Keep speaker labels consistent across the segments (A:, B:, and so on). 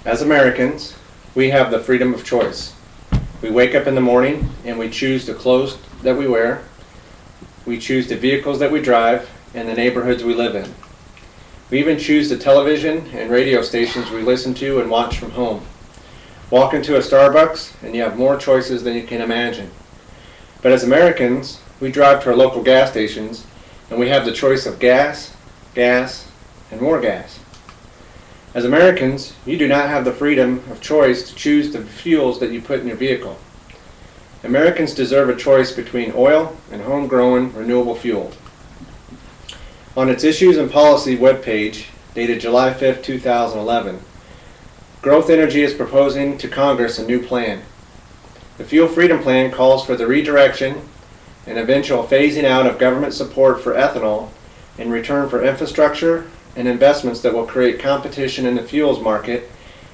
A: As Americans, we have the freedom of choice. We wake up in the morning and we choose the clothes that we wear. We choose the vehicles that we drive and the neighborhoods we live in. We even choose the television and radio stations we listen to and watch from home. Walk into a Starbucks and you have more choices than you can imagine. But as Americans, we drive to our local gas stations and we have the choice of gas, and more gas. As Americans, you do not have the freedom of choice to choose the fuels that you put in your vehicle. Americans deserve a choice between oil and homegrown renewable fuel. On its Issues and Policy webpage, dated July 5, 2011, Growth Energy is proposing to Congress a new plan. The Fuel Freedom Plan calls for the redirection and eventual phasing out of government support for ethanol in return for infrastructure and investments that will create competition in the fuels market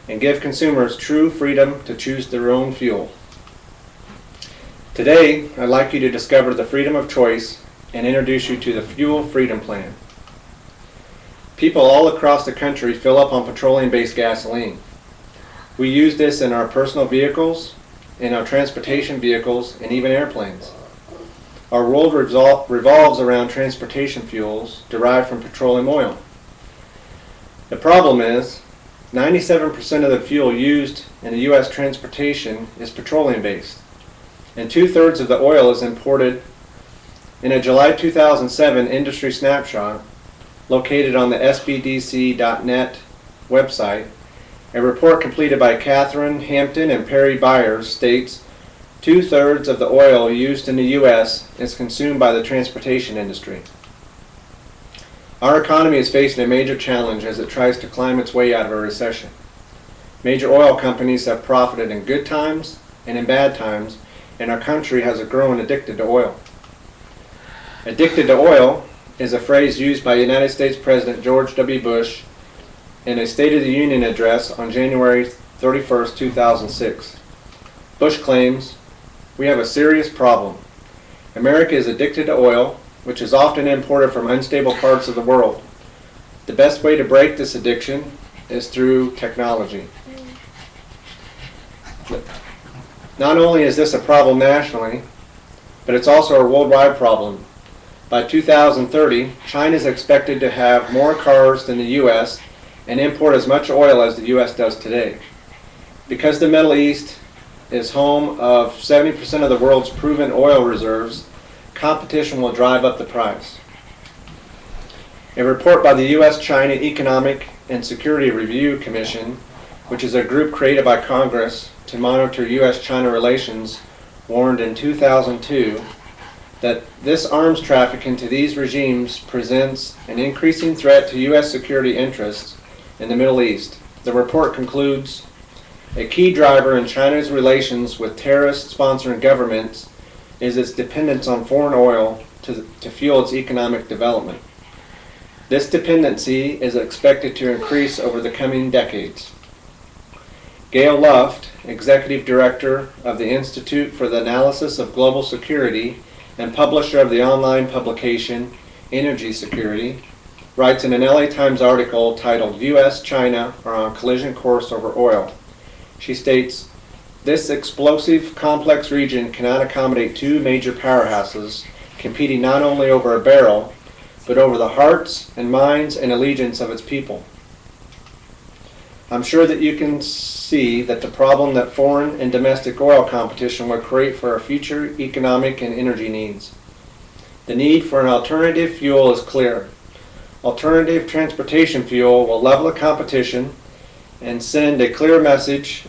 A: and give consumers true freedom to choose their own fuel. Today, I'd like you to discover the freedom of choice and introduce you to the Fuel Freedom Plan. People all across the country fill up on petroleum-based gasoline. We use this in our personal vehicles, in our transportation vehicles, and even airplanes. Our world revolves around transportation fuels derived from petroleum oil. The problem is, 97% of the fuel used in the U.S. transportation is petroleum-based, and 2/3 of the oil is imported. In a July 2007 industry snapshot located on the sbdc.net website, a report completed by Catherine Hampton and Perry Byers states 2/3 of the oil used in the U.S. is consumed by the transportation industry. Our economy is facing a major challenge as it tries to climb its way out of a recession. Major oil companies have profited in good times and in bad times, and our country has grown addicted to oil. Addicted to oil is a phrase used by United States President George W. Bush in a State of the Union address on January 31, 2006. Bush claims, "We have a serious problem. America is addicted to oil, which is often imported from unstable parts of the world. The best way to break this addiction is through technology." Not only is this a problem nationally, but it's also a worldwide problem. By 2030, China is expected to have more cars than the U.S. and import as much oil as the U.S. does today. Because the Middle East is home of 70% of the world's proven oil reserves, competition will drive up the price. A report by the U.S.-China Economic and Security Review Commission, which is a group created by Congress to monitor U.S.-China relations, warned in 2002 that this arms traffic into these regimes presents an increasing threat to U.S. security interests in the Middle East. The report concludes, "A key driver in China's relations with terrorist-sponsoring governments is its dependence on foreign oil to fuel its economic development. This dependency is expected to increase over the coming decades." Gail Luft, Executive Director of the Institute for the Analysis of Global Security and publisher of the online publication Energy Security, writes in an LA Times article titled "U.S.-China are on collision course over oil." She states, "This explosive, complex region cannot accommodate two major powerhouses competing not only over a barrel, but over the hearts and minds and allegiance of its people." I'm sure that you can see that the problem that foreign and domestic oil competition will create for our future economic and energy needs. The need for an alternative fuel is clear. Alternative transportation fuel will level the competition and send a clear message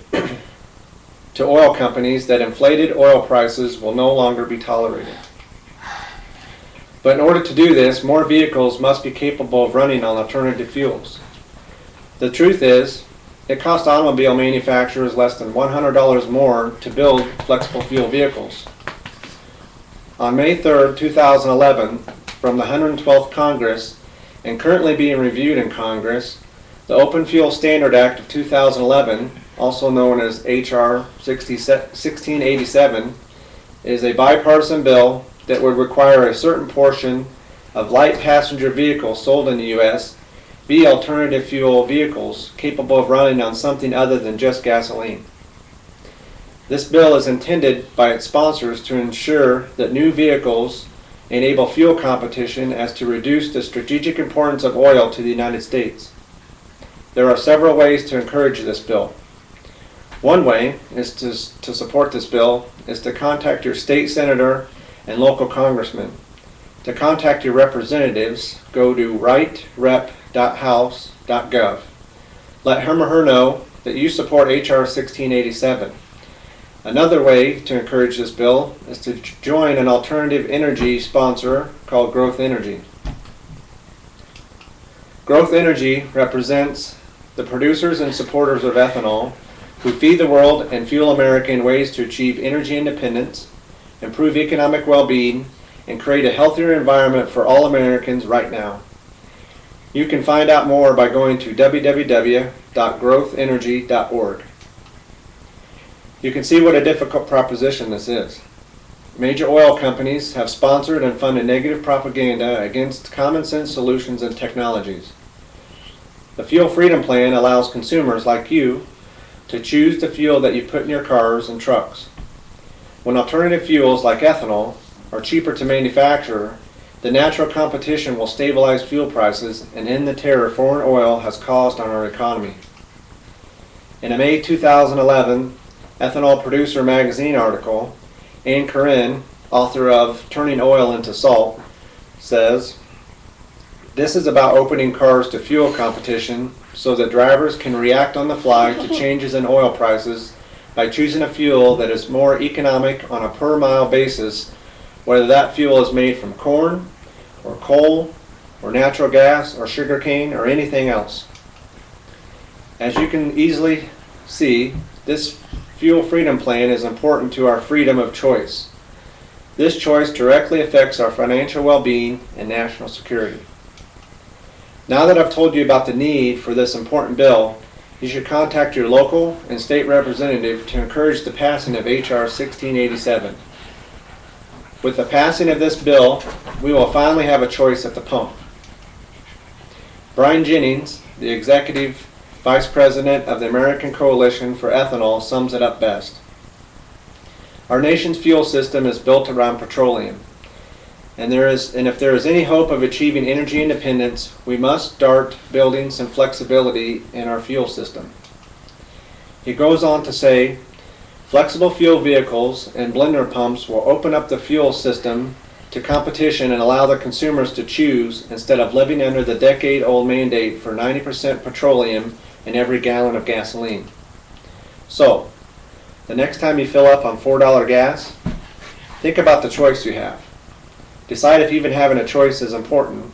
A: to oil companies that inflated oil prices will no longer be tolerated. But in order to do this, more vehicles must be capable of running on alternative fuels. The truth is, it costs automobile manufacturers less than $100 more to build flexible fuel vehicles. On May 3, 2011, from the 112th Congress, and currently being reviewed in Congress, the Open Fuel Standard Act of 2011, also known as H.R. 1687, is a bipartisan bill that would require a certain portion of light passenger vehicles sold in the U.S. B, alternative fuel vehicles capable of running on something other than just gasoline. This bill is intended by its sponsors to ensure that new vehicles enable fuel competition as to reduce the strategic importance of oil to the United States. There are several ways to encourage this bill. One way is to support this bill is to contact your state senator and local congressman. To contact your representatives, go to writerep.house.gov. Let him or her know that you support H.R. 1687. Another way to encourage this bill is to join an alternative energy sponsor called Growth Energy. Growth Energy represents the producers and supporters of ethanol who feed the world and fuel America in ways to achieve energy independence, improve economic well-being, and create a healthier environment for all Americans right now. You can find out more by going to www.growthenergy.org. You can see what a difficult proposition this is. Major oil companies have sponsored and funded negative propaganda against common sense solutions and technologies. The Fuel Freedom Plan allows consumers like you to choose the fuel that you put in your cars and trucks. When alternative fuels like ethanol are cheaper to manufacture, the natural competition will stabilize fuel prices and end the terror foreign oil has caused on our economy. In a May 2011 Ethanol Producer magazine article, Ann Corinne, author of Turning Oil into Salt, says, "This is about opening cars to fuel competition so that drivers can react on the fly to changes in oil prices by choosing a fuel that is more economic on a per mile basis, whether that fuel is made from corn or coal or natural gas or sugarcane or anything else." As you can easily see, this Fuel Freedom Plan is important to our freedom of choice. This choice directly affects our financial well-being and national security. Now that I've told you about the need for this important bill, you should contact your local and state representative to encourage the passing of H.R. 1687. With the passing of this bill, we will finally have a choice at the pump. Brian Jennings, the Executive Vice President of the American Coalition for Ethanol, sums it up best. Our nation's fuel system is built around petroleum, and if there is any hope of achieving energy independence, we must start building some flexibility in our fuel system. He goes on to say, flexible fuel vehicles and blender pumps will open up the fuel system to competition and allow the consumers to choose instead of living under the decade-old mandate for 90% petroleum in every gallon of gasoline. So, the next time you fill up on $4 gas, think about the choice you have. Decide if even having a choice is important,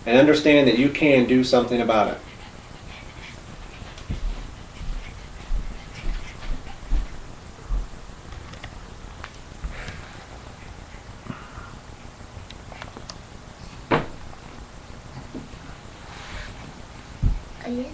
A: and understand that you can do something about it.
B: Are you?